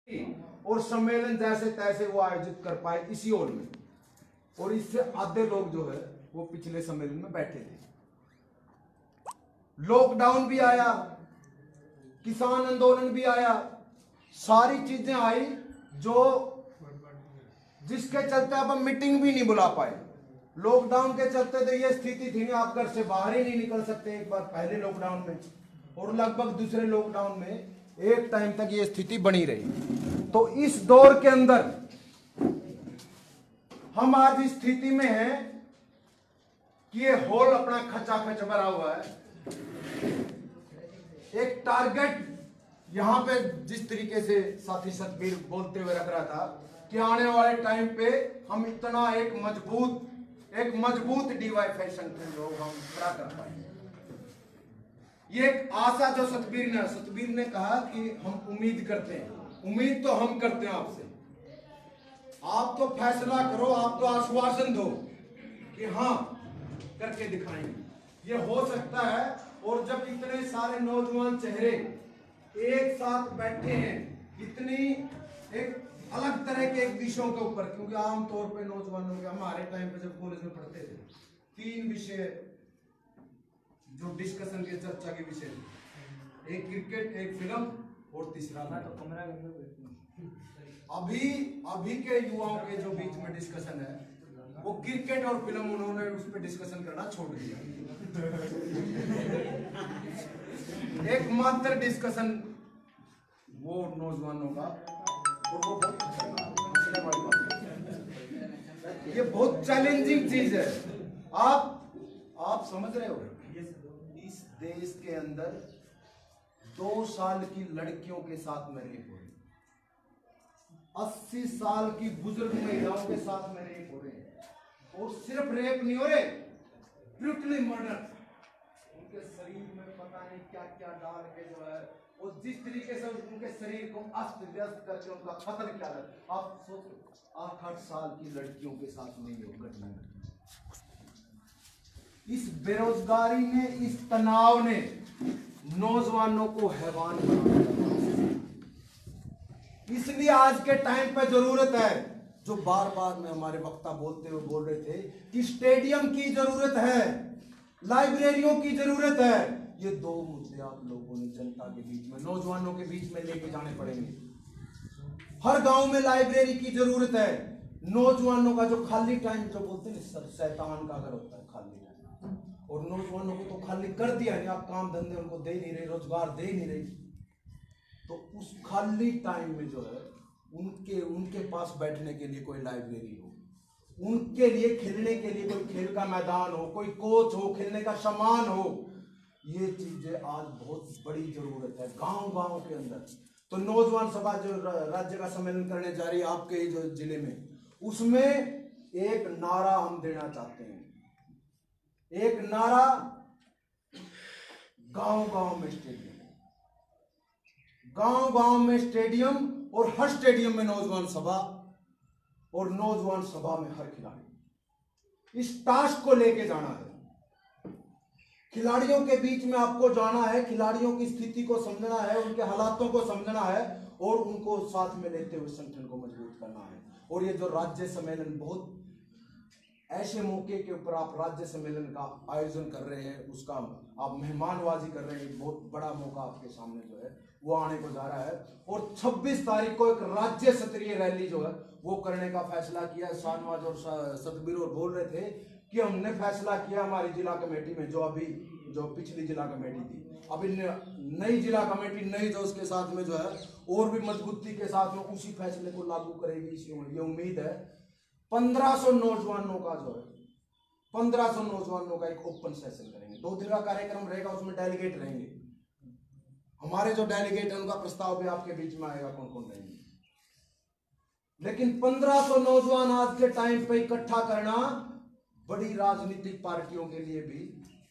और सम्मेलन जैसे तैसे वो आयोजित कर पाए इसी हॉल में। और इससे आधे लोग जो है वो पिछले सम्मेलन में बैठे थे। लॉकडाउन भी आया, किसान आंदोलन भी आया, सारी चीजें आई जो जिसके चलते अब हम मीटिंग भी नहीं बुला पाए। लॉकडाउन के चलते तो ये स्थिति थी ना, आप घर से बाहर ही नहीं निकल सकते एक बार पहले लॉकडाउन में, और लगभग दूसरे लॉकडाउन में एक टाइम तक ये स्थिति बनी रही। तो इस दौर के अंदर हम आज इस स्थिति में हैं कि ये हॉल अपना खचाखच भरा हुआ है। एक टारगेट यहां पे जिस तरीके से साथी सतबीर बोलते हुए रख रहा था कि आने वाले टाइम पे हम इतना एक मजबूत डीवाईएफआई संगठन जो हम खड़ा कर पाएंगे। ये एक आशा जो सतबीर ने कहा कि हम उम्मीद करते हैं, उम्मीद तो हम करते हैं आपसे। आप तो फैसला करो, आप तो आश्वासन दो कि हाँ करके दिखाएंगे। ये हो सकता है। और जब इतने सारे नौजवान चेहरे एक साथ बैठे हैं, इतनी एक अलग तरह के एक विषयों के ऊपर, क्योंकि आमतौर पे नौजवानों के हमारे टाइम पे जब कॉलेज में पढ़ते थे 3 विषय जो डिस्कशन के चर्चा के विषय थे, एक क्रिकेट, एक फिल्म और तीसरा अभी के युवाओं के जो बीच में डिस्कशन है वो क्रिकेट और फिल्म, उन्होंने उस पर डिस्कशन करना छोड़ दिया। एकमात्र डिस्कशन वो नौजवानों का, और वो ये बहुत चैलेंजिंग चीज है। आप समझ रहे हो, इस देश के अंदर 2 साल की लड़कियों के साथ में रेप हो रही, 80 साल की बुजुर्ग महिलाओं के साथ में रेप हो रहे हैं। और सिर्फ रेप नहीं हो रहे, ब्रूटली मर्डर, उनके शरीर में पता नहीं क्या क्या डाल के जो है, और जिस तरीके से उनके शरीर को अस्त व्यस्त करके उनका कत्ल किया है। आप सोचो 8-8 साल की लड़कियों के साथ में ये घटना। इस बेरोजगारी ने, इस तनाव ने नौजवानों को हैवान बना दिया। इसलिए आज के टाइम पे जरूरत है, जो बार बार में हमारे वक्ता बोलते हुए बोल रहे थे कि स्टेडियम की जरूरत है, लाइब्रेरियों की जरूरत है। ये 2 मुद्दे आप लोगों ने जनता के बीच में, नौजवानों के बीच में लेके जाने पड़ेंगे। हर गांव में लाइब्रेरी की जरूरत है। नौजवानों का जो खाली टाइम, जो बोलते हैं सर शैतान का घर होता है खाली टाइम, और नौजवानों को तो खाली कर दिया है, आप काम धंधे उनको दे नहीं रहे, रोजगार दे नहीं रहे। तो उस खाली टाइम में जो है उनके पास बैठने के लिए कोई लाइब्रेरी हो, उनके लिए खेलने के लिए कोई खेल का मैदान हो, कोई कोच हो, खेलने का सामान हो, ये चीजें आज बहुत बड़ी जरूरत है गांव के अंदर। तो नौजवान सभा जो राज्य का सम्मेलन करने जा रही है आपके ही जो जिले में, उसमें एक नारा हम देना चाहते हैं। एक नारा, गांव में स्टेडियम, गांव में स्टेडियम, और हर स्टेडियम में नौजवान सभा, और नौजवान सभा में हर खिलाड़ी। इस टास्क को लेके जाना है, खिलाड़ियों के बीच में आपको जाना है, खिलाड़ियों की स्थिति को समझना है, उनके हालातों को समझना है, और उनको साथ में लेते हुए संगठन को मजबूत करना है। और ये जो राज्य सम्मेलन, बहुत ऐसे मौके के ऊपर आप राज्य सम्मेलन का आयोजन कर रहे हैं, उसका आप मेहमानबाजी कर रहे हैं, बहुत बड़ा मौका आपके सामने जो है वो आने को जा रहा है। और 26 तारीख को एक राज्य स्तरीय रैली जो है वो करने का फैसला किया। शाहनवाज और सतबीर और बोल रहे थे कि हमने फैसला किया हमारी जिला कमेटी में, जो पिछली जिला कमेटी थी, अभी नई जिला कमेटी नई जोश के साथ में जो है और भी मजबूती के साथ में उसी फैसले को लागू करेगी। ये उम्मीद है 1500 नौजवानों का जो है 1500 नौजवानों का एक ओपन सेशन करेंगे। 2 दिन का कार्यक्रम रहेगा, उसमें डेलीगेट रहेंगे। हमारे जो डेलीगेट है उनका प्रस्ताव भी आपके बीच में आएगा, कौन कौन रहेंगे। लेकिन 1500 नौजवान आज के टाइम पे इकट्ठा करना बड़ी राजनीतिक पार्टियों के लिए भी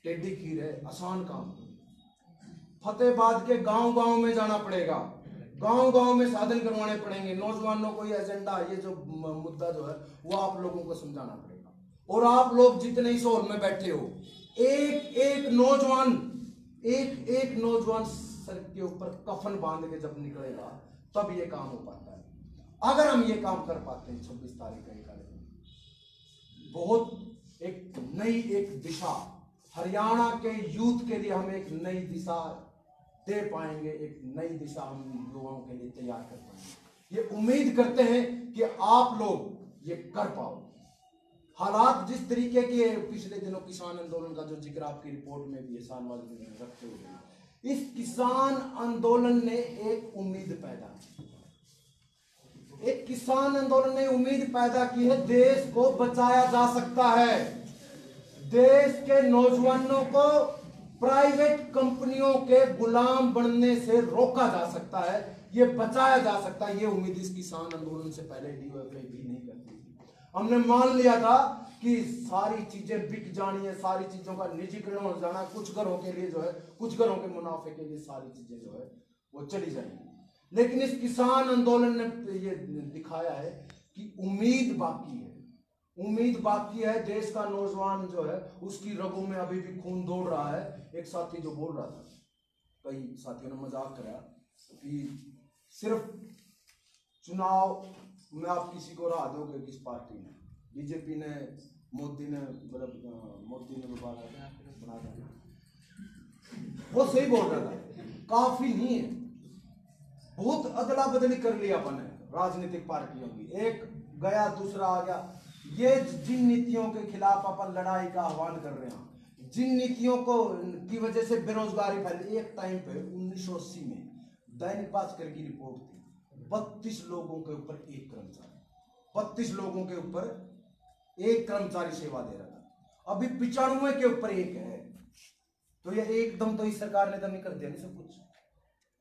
टेढ़ी खीर है, आसान काम। फतेहाबाद के गांव में जाना पड़ेगा, गांव में साधन करवाने पड़ेंगे। नौजवानों को ये एजेंडा, ये जो मुद्दा जो है वो आप लोगों को समझाना पड़ेगा। और आप लोग जितने इस हॉल में बैठे हो, एक नौजवान सर के ऊपर कफन बांध के जब निकलेगा तब ये काम हो पाता है। अगर हम ये काम कर पाते हैं 26 तारीख का कार्यक्रम, बहुत एक नई एक दिशा हरियाणा के यूथ के लिए हम एक नई दिशा दे पाएंगे, एक नई दिशा हम लोगों के लिए तैयार कर पाएंगे। ये उम्मीद करते हैं कि आप लोग ये कर पाओ। हालात जिस तरीके के पिछले दिनों किसान आंदोलन का जो जिक्र आपकी रिपोर्ट में भी शानवाजी रखते हुए, इस किसान आंदोलन ने एक उम्मीद पैदा की, एक किसान आंदोलन ने उम्मीद पैदा की है देश को बचाया जा सकता है, देश के नौजवानों को प्राइवेट कंपनियों के गुलाम बनने से रोका जा सकता है, ये बचाया जा सकता है। ये उम्मीद इस किसान आंदोलन से पहले डीवाईएफआई भी नहीं करती थी। हमने मान लिया था कि सारी चीजें बिक जानी है, सारी चीजों का निजीकरण हो जाना, कुछ घरों के लिए जो है, कुछ घरों के मुनाफे के लिए सारी चीजें जो है वो चली जाएंगी। लेकिन इस किसान आंदोलन ने ये दिखाया है कि उम्मीद बाकी है, उम्मीद बाकी है। देश का नौजवान जो है उसकी रगों में अभी भी खून दौड़ रहा है। एक साथी जो बोल रहा था, कई साथियों ने मजाक करा कि सिर्फ चुनाव में आप किसी को हरा दोगे, किस पार्टी ने, बीजेपी ने, मोदी ने, मतलब मोदी ने बना दिया, वो सही बोल रहा था, काफी नहीं है, बहुत अदला बदली कर लिया अपन ने राजनीतिक पार्टियों की, एक गया दूसरा आ गया। ये जिन नीतियों के खिलाफ अपन लड़ाई का आह्वान कर रहे हैं, जिन नीतियों को की वजह से बेरोजगारी फैली, एक टाइम पे 1980 में दैनिक भास्कर की रिपोर्ट थी, 32 लोगों के ऊपर एक कर्मचारी, 32 लोगों के ऊपर एक कर्मचारी सेवा दे रहा था। अभी 95 के ऊपर एक है। तो ये एकदम तो इस सरकार ने तो नहीं कर दिया नहीं सब कुछ।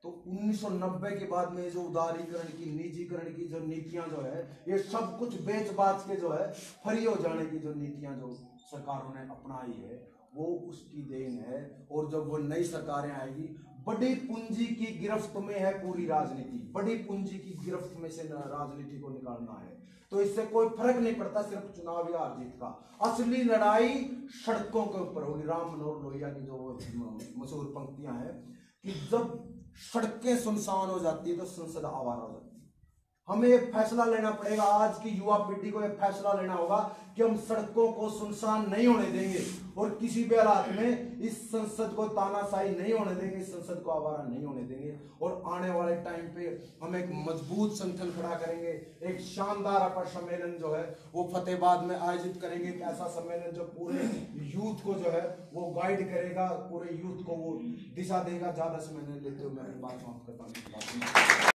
तो 1990 के बाद में जो उदारीकरण की, निजीकरण की जो नीतियां जो है, ये सब कुछ बेच बाच के जो है फ्री हो जाने की जो नीतियां जो सरकारों ने अपनाई है, वो उसकी देन है। और जब वो नई सरकारें आएगी, बड़ी पूंजी की गिरफ्त में है पूरी राजनीति, बड़ी पूंजी की गिरफ्त में से राजनीति को निकालना है। तो इससे कोई फर्क नहीं पड़ता सिर्फ चुनावी हार जीत का। असली लड़ाई सड़कों के ऊपर होगी। राम मनोहर लोहिया की जो मशहूर पंक्तियां हैं कि जब सड़कें सुनसान हो जाती है तो संसद आवारा हो जाती है। हमें एक फैसला लेना पड़ेगा, आज की युवा पीढ़ी को एक फैसला लेना होगा कि हम सड़कों को सुनसान नहीं होने देंगे और किसी भी हालात में इस संसद को तानाशाही नहीं होने देंगे, इस संसद को आवारा नहीं होने देंगे। और आने वाले टाइम पे हम एक मजबूत संगठन खड़ा करेंगे, एक शानदार अपर सम्मेलन जो है वो फतेहाबाद में आयोजित करेंगे। एक ऐसा सम्मेलन जो पूरे यूथ को जो है वो गाइड करेगा, पूरे यूथ को वो दिशा देगा। ज्यादा समय नहीं लेते हुए मैं अपनी बात समाप्त करता हूँ।